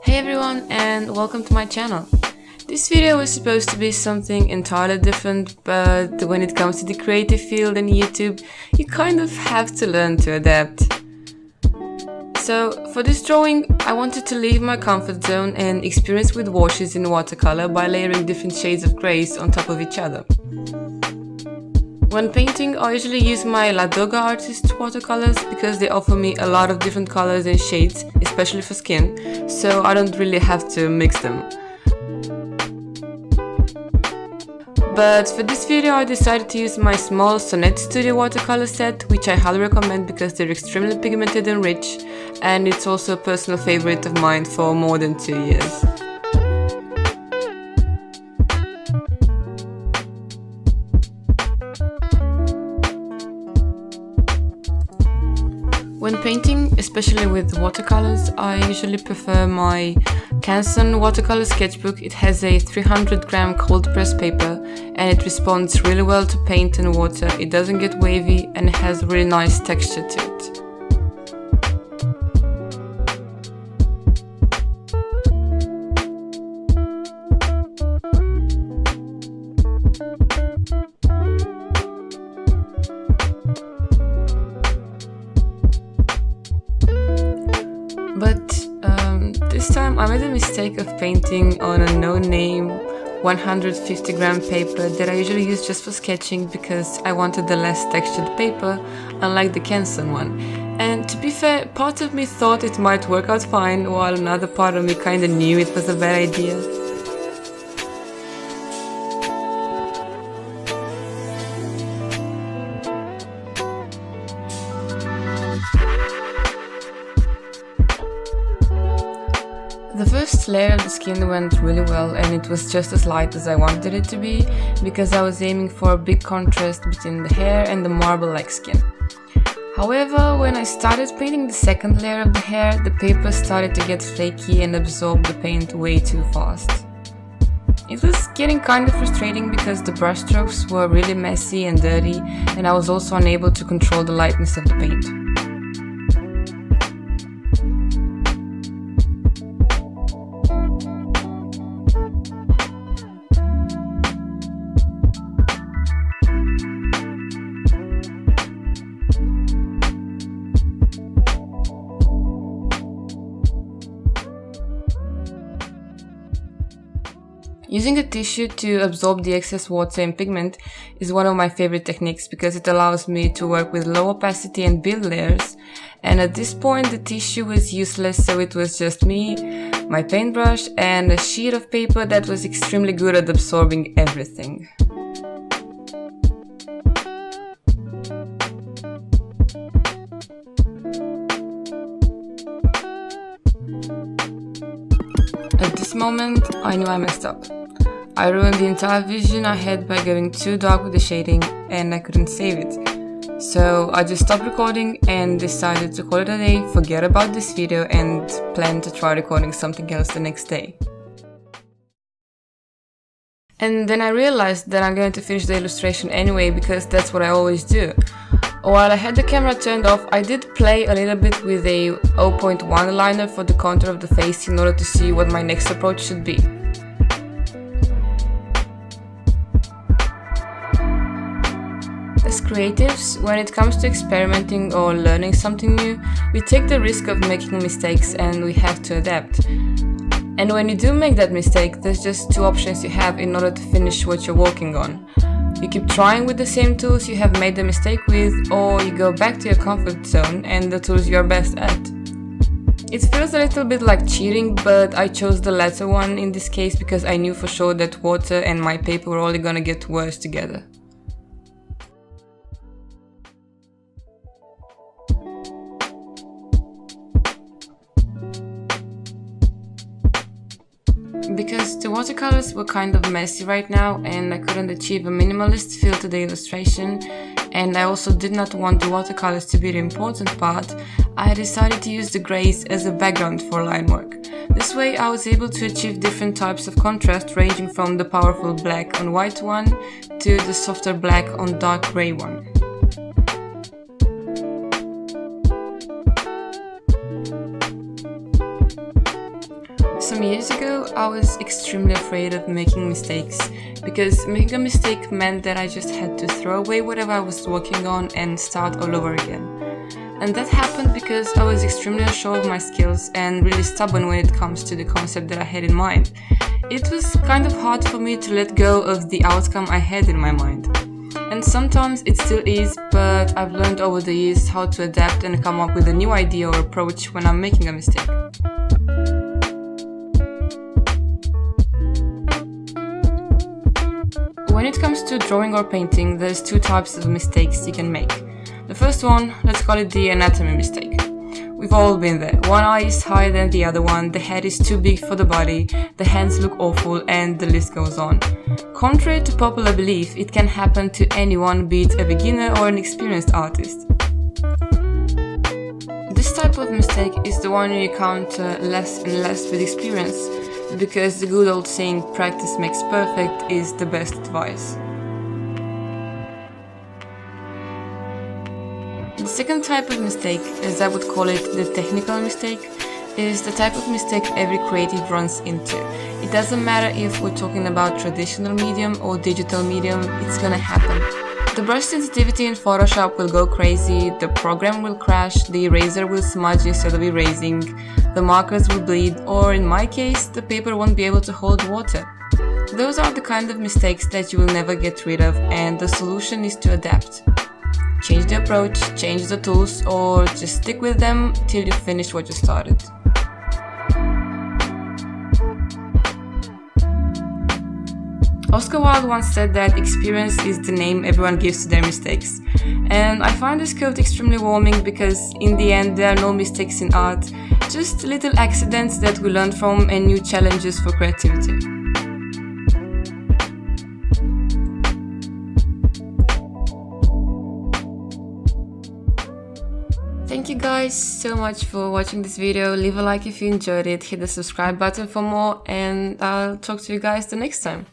Hey everyone, and welcome to my channel. This video was supposed to be something entirely different, but when it comes to the creative field and YouTube, you kind of have to learn to adapt. So for this drawing, I wanted to leave my comfort zone and experience with washes in watercolor by layering different shades of grays on top of each other. When painting, I usually use my Deguia artist watercolors because they offer me a lot of different colors and shades, especially for skin, so I don't really have to mix them. But for this video I decided to use my small Sonet Watercolor Set, which I highly recommend because they're extremely pigmented and rich, and it's also a personal favorite of mine for more than 2 years. When painting, especially with watercolors, I usually prefer my Castell watercolor sketchbook. It has a 300-gram cold press paper and it responds really well to paint and water. It doesn't get wavy and it has really nice texture to it. But this time I made a mistake of painting on a no-name 150-gram paper that I usually use just for sketching because I wanted the less textured paper, unlike the Castell one. And to be fair, part of me thought it might work out fine, while another part of me kinda knew it was a bad idea. The first layer of the skin went really well and it was just as light as I wanted it to be because I was aiming for a big contrast between the hair and the marble-like skin. However, when I started painting the second layer of the hair, the paper started to get flaky and absorb the paint way too fast. It was getting kind of frustrating because the brushstrokes were really messy and dirty and I was also unable to control the lightness of the paint. Using a tissue to absorb the excess water and pigment is one of my favorite techniques because it allows me to work with low opacity and build layers, and at this point the tissue was useless, so it was just me, my paintbrush and a sheet of paper that was extremely good at absorbing everything. At this moment I knew I messed up. I ruined the entire vision I had by going too dark with the shading and I couldn't save it. So I just stopped recording and decided to call it a day, forget about this video and plan to try recording something else the next day. And then I realized that I'm going to finish the illustration anyway because that's what I always do. While I had the camera turned off, I did play a little bit with a 0.1 liner for the contour of the face in order to see what my next approach should be. As creatives, when it comes to experimenting or learning something new, we take the risk of making mistakes and we have to adapt. And when you do make that mistake, there's just two options you have in order to finish what you're working on. You keep trying with the same tools you have made the mistake with, or you go back to your comfort zone and the tools you're best at. It feels a little bit like cheating, but I chose the latter one in this case because I knew for sure that water and my paper were only gonna get worse together. Because the watercolors were kind of messy right now and I couldn't achieve a minimalist feel to the illustration, and I also did not want the watercolors to be the important part, I decided to use the grays as a background for line work. This way I was able to achieve different types of contrast, ranging from the powerful black on white one to the softer black on dark grey one. Some years ago, I was extremely afraid of making mistakes, because making a mistake meant that I just had to throw away whatever I was working on and start all over again. And that happened because I was extremely unsure of my skills and really stubborn when it comes to the concept that I had in mind. It was kind of hard for me to let go of the outcome I had in my mind. And sometimes it still is, but I've learned over the years how to adapt and come up with a new idea or approach when I'm making a mistake. When it comes to drawing or painting, there's two types of mistakes you can make. The first one, let's call it the anatomy mistake. We've all been there. One eye is higher than the other one, the head is too big for the body, the hands look awful, and the list goes on. Contrary to popular belief, it can happen to anyone, be it a beginner or an experienced artist. This type of mistake is the one you encounter less and less with experience, because the good old saying "practice makes perfect" is the best advice. The second type of mistake, as I would call it the technical mistake, is the type of mistake every creative runs into. It doesn't matter if we're talking about traditional medium or digital medium, it's gonna happen. The brush sensitivity in Photoshop will go crazy, the program will crash, the eraser will smudge instead of erasing, the markers will bleed, or in my case, the paper won't be able to hold water. Those are the kind of mistakes that you will never get rid of, and the solution is to adapt. Change the approach, change the tools, or just stick with them till you finish what you started. Oscar Wilde once said that experience is the name everyone gives to their mistakes. And I find this quote extremely warming because in the end there are no mistakes in art, just little accidents that we learn from and new challenges for creativity. Thank you guys so much for watching this video. Leave a like if you enjoyed it, hit the subscribe button for more, and I'll talk to you guys the next time.